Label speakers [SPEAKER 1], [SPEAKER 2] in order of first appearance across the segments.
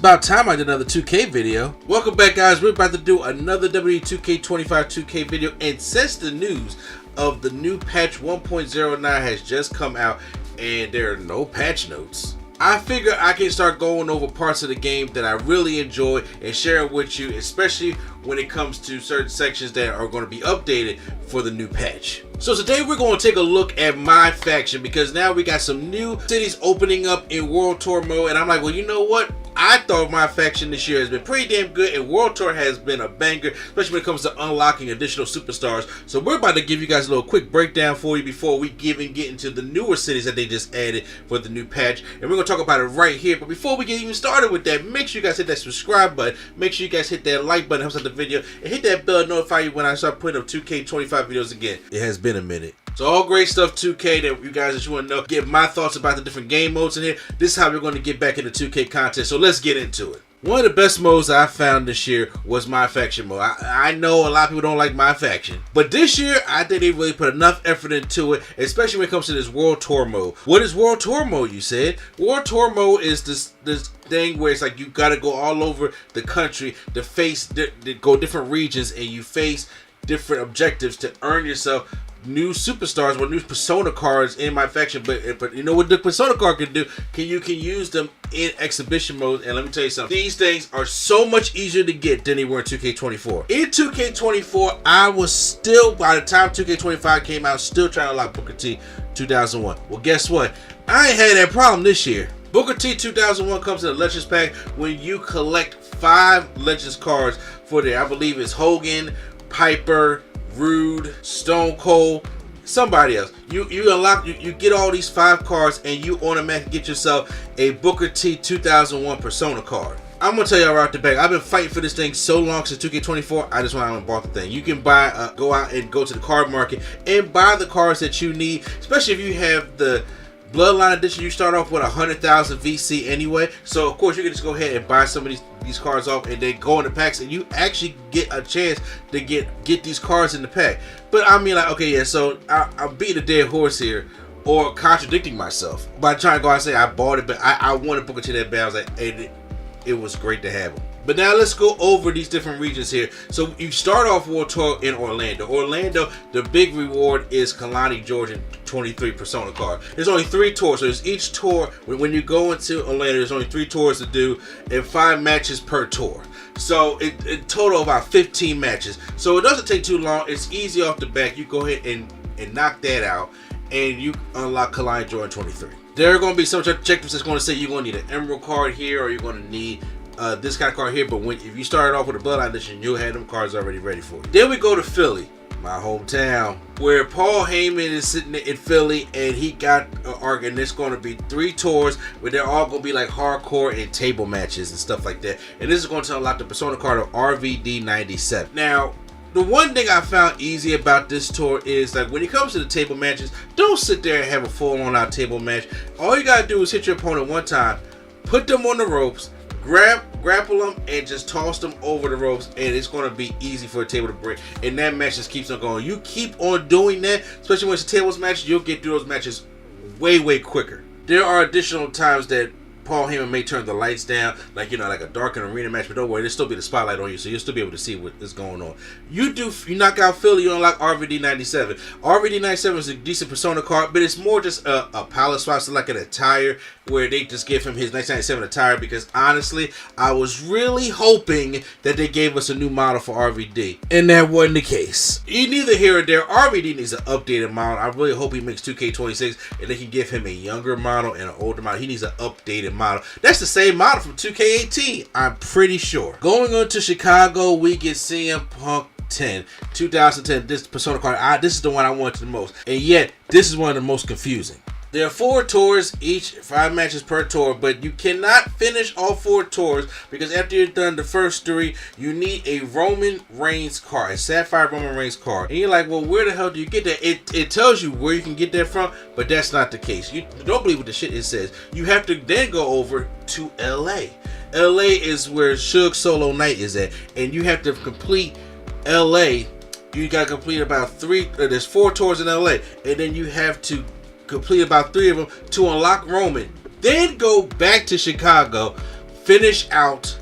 [SPEAKER 1] about time I did another 2K video. Welcome back, guys. We're about to do another WWE 2K25 2K video, and since the news of the new patch 1.09 has just come out and there are no patch notes, I figure I can start going over parts of the game that I really enjoy and share it with you, especially when it comes to certain sections that are going to be updated for the new patch. So today we're going to take a look at my faction, because now we got some new cities opening up in World Tour mode, and I'm like, well, you know what? I thought my faction this year has been pretty damn good, and World Tour has been a banger, especially when it comes to unlocking additional superstars. So we're about to give you guys a little quick breakdown for you before we get into the newer cities that they just added for the new patch, and we're going to talk about it right here. But before we get even started with that, make sure you guys hit that subscribe button, make sure you guys hit that like button, helps out the video, and hit that bell to notify you when I start putting up 2K25 videos again. It has been a minute. So all great stuff 2K that you guys that you want to know. Get my thoughts about the different game modes in here. This is how we're going to get back into 2K content. So let's get into it. One of the best modes I found this year was my faction mode. I know a lot of people don't like my faction, but this year I think they really put enough effort into it, especially when it comes to this World Tour mode. What is World Tour mode, you said? World Tour mode is this thing where it's like you got to go all over the country to face, go different regions, and you face different objectives to earn yourself new superstars or new persona cards in my faction. But you know what the persona card can do? You can use them in exhibition mode, and let me tell you something. These things are so much easier to get than they were in 2K24. In 2K24, I was still, by the time 2K25 came out, still trying to unlock Booker T 2001. Well, guess what? I ain't had that problem this year. Booker T 2001 comes in a Legends pack when you collect 5 Legends cards for there. I believe it's Hogan, Piper, Rude, Stone Cold, somebody else. You unlock, you get all these 5 cards, and you automatically get yourself a Booker T 2001 persona card. I'm gonna tell y'all right off the back, I've been fighting for this thing so long since 2K24. I just went out and bought the thing. You can buy, go out and go to the card market and buy the cards that you need, especially if you have the Bloodline Edition. You start off with 100,000 VC anyway, so of course you can just go ahead and buy some of these cards off, and then go in the packs, and you actually get a chance to get these cards in the pack. But I mean, like, okay, yeah, so I'm beating a dead horse here, or contradicting myself by trying to go out and say I bought it, but I wanted Booker T that bad. I was like, and it was great to have them. But now let's go over these different regions here. So you start off World Tour in Orlando. Orlando, the big reward is Kalani George 23 persona card. There's only 3 tours, so there's each tour. When you go into Orlando, there's only 3 tours to do and 5 matches per tour. So in total about 15 matches. So it doesn't take too long. It's easy off the back. You go ahead and knock that out, and you unlock Kalani George 23. There are going to be some objectives that's going to say you're going to need an Emerald card here, or you're going to need this kind of card here. But if you started off with a Bloodline Edition, you'll have them cards already ready for you. Then we go to Philly, my hometown, where Paul Heyman is sitting in Philly, and he got an arc, and there's going to be 3 tours where they're all going to be like hardcore and table matches and stuff like that. And this is going to unlock the persona card of RVD 97. Now, the one thing I found easy about this tour is, like, when it comes to the table matches, don't sit there and have a full-on out table match. All you gotta do is hit your opponent one time, put them on the ropes, grapple them, and just toss them over the ropes, and it's going to be easy for a table to break, and that match just keeps on going. You keep on doing that, especially when it's a tables match, you'll get through those matches way quicker. There are additional times that Paul Heyman may turn the lights down, like, you know, like a dark and arena match, but don't worry, there'll still be the spotlight on you, so you'll still be able to see what is going on. You knock out Philly, you unlock RVD 97. RVD 97 is a decent persona card, but it's more just a palette swap, so like an attire, where they just give him his 1997 attire, because honestly, I was really hoping that they gave us a new model for RVD, and that wasn't the case. Neither here or there, RVD needs an updated model. I really hope he makes 2K26, and they can give him a younger model and an older model. He needs an updated model. That's the same model from 2K18, I'm pretty sure. Going on to Chicago, we get CM Punk 2010. This persona card, this is the one I wanted the most, and yet this is one of the most confusing. There are 4 tours, each 5 matches per tour, but you cannot finish all 4 tours, because after you're done the first 3, you need a Roman Reigns card, a Sapphire Roman Reigns card. And you're like, well, where the hell do you get that? It tells you where you can get that from, but that's not the case. You don't believe what the shit it says. You have to then go over to LA. LA is where Suge Solo Night is at, and you have to complete LA. You got to complete about 3, there's 4 tours in LA, and then you have to complete about 3 of them to unlock Roman. Then go back to Chicago, finish out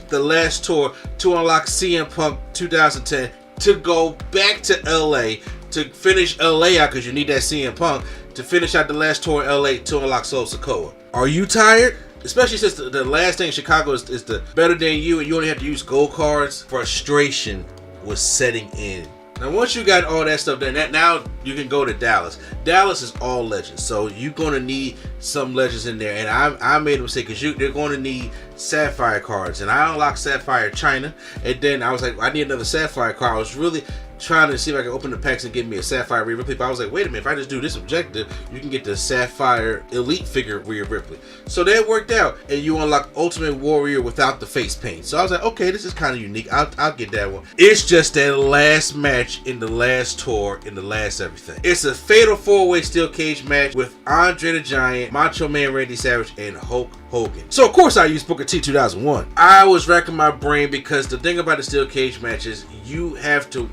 [SPEAKER 1] the last tour to unlock CM Punk 2010 to go back to LA to finish LA out, because you need that CM Punk to finish out the last tour in LA to unlock Solo Sikoa. Are you tired? Especially since the last thing in Chicago is the better than you, and you only have to use gold cards. Frustration was setting in. Now, once you got all that stuff done, now you can go to Dallas. Dallas is all legends, so you're going to need some legends in there. And I made a mistake, because they're going to need Sapphire cards. And I unlocked Sapphire China, and then I was like, I need another Sapphire card. I was really trying to see if I could open the packs and get me a Sapphire Rhea Ripley, but I was like, wait a minute, if I just do this objective, you can get the Sapphire Elite figure Rhea Ripley. So that worked out, and you unlock Ultimate Warrior without the face paint. So I was like, okay, this is kind of unique. I'll get that one. It's just that last match in the last tour, in the last everything. It's a fatal 4-way steel cage match with Andre the Giant, Macho Man Randy Savage, and Hulk Hogan. So of course I used Booker T 2001. I was racking my brain, because the thing about the steel cage match is you have to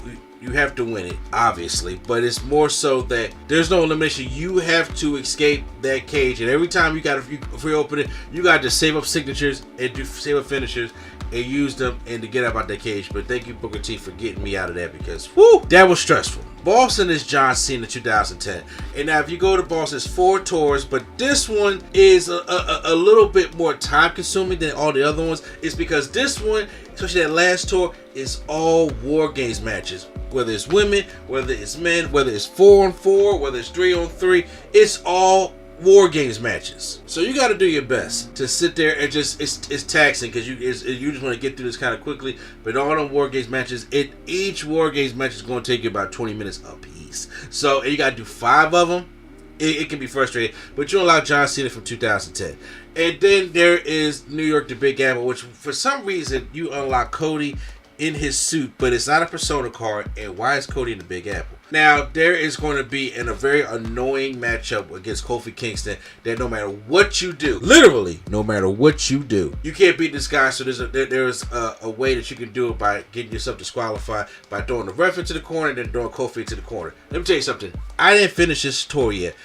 [SPEAKER 1] win it, obviously, but it's more so that there's no elimination. You have to escape that cage, and every time you reopen it, you got to save up signatures and save up finishers and use them and to get up out that cage. But thank you, Booker T, for getting me out of that, because whoo, that was stressful. Boston is John Cena 2010, and now if you go to Boston, it's 4 tours, but this one is a little bit more time consuming than all the other ones. It's because this one, especially that last tour, is all War Games matches. Whether it's women, whether it's men, whether it's 4-on-4, whether it's 3-on-3, it's all War Games matches. So you got to do your best to sit there and just, it's taxing, because you just want to get through this kind of quickly. But all them War Games matches, each War Games match is going to take you about 20 minutes a piece. So you got to do 5 of them. It can be frustrating, but you unlock John Cena from 2010. And then there is New York, the Big Apple, which for some reason you unlock Cody in his suit, but it's not a Persona card. And why is Cody in the Big Apple? Now, there is going to be a very annoying matchup against Kofi Kingston that no matter what you do, literally, no matter what you do, you can't beat this guy. So there's a way that you can do it by getting yourself disqualified by throwing the ref into the corner and then throwing Kofi into the corner. Let me tell you something. I didn't finish this tour yet,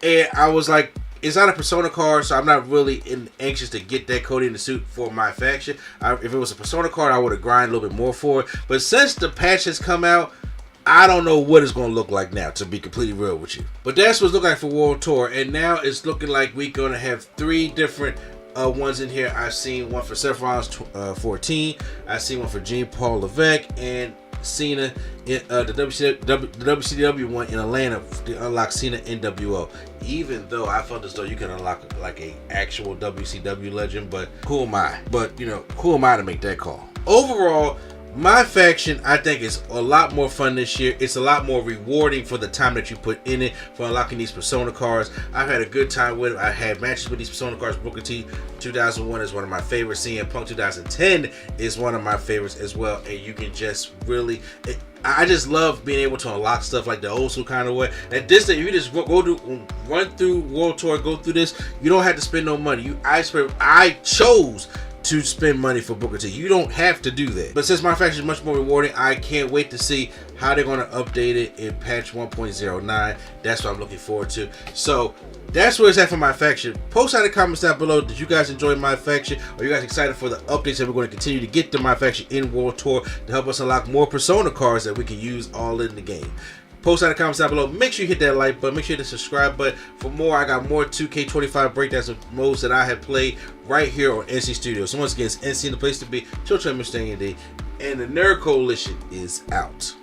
[SPEAKER 1] and I was like, it's not a Persona card, so I'm not really anxious to get that Cody in the suit for my faction. If it was a Persona card, I would have grinded a little bit more for it. But since the patch has come out, I don't know what it's going to look like now, to be completely real with you. But that's what it's looking like for World Tour. And now it's looking like we're going to have 3 different ones in here. I've seen one for Seth Rollins 14. I've seen one for Jean-Paul Levesque, and Cena in the WCW one in Atlanta to unlock Cena NWO. Even though I felt as though you can unlock like a actual WCW legend, but who am I? But who am I to make that call? Overall, my faction, I think, is a lot more fun this year. It's a lot more rewarding for the time that you put in it for unlocking these Persona cards. I've had a good time with it. I had matches with these Persona cards. Booker T 2001 is one of my favorites. CM Punk 2010 is one of my favorites as well. And you can just really... I just love being able to unlock stuff like the old school kind of way. At this day, you just run through World Tour, go through this. You don't have to spend no money. I chose to spend money for Booker T. You don't have to do that. But since my faction is much more rewarding, I can't wait to see how they're going to update it in patch 1.09. That's what I'm looking forward to. So that's where it's at for my faction. Post out in the comments down below. Did you guys enjoy my faction? Are you guys excited for the updates that we're going to continue to get to my faction in World Tour to help us unlock more Persona cards that we can use all in the game? Post out in the comments down below. Make sure you hit that like button. Make sure you hit the subscribe button for more. I got more 2K25 breakdowns of modes that I have played right here on NC Studios. So once again, it's NC, the place to be. Cho, Mr. D, and the Nerd Coalition is out.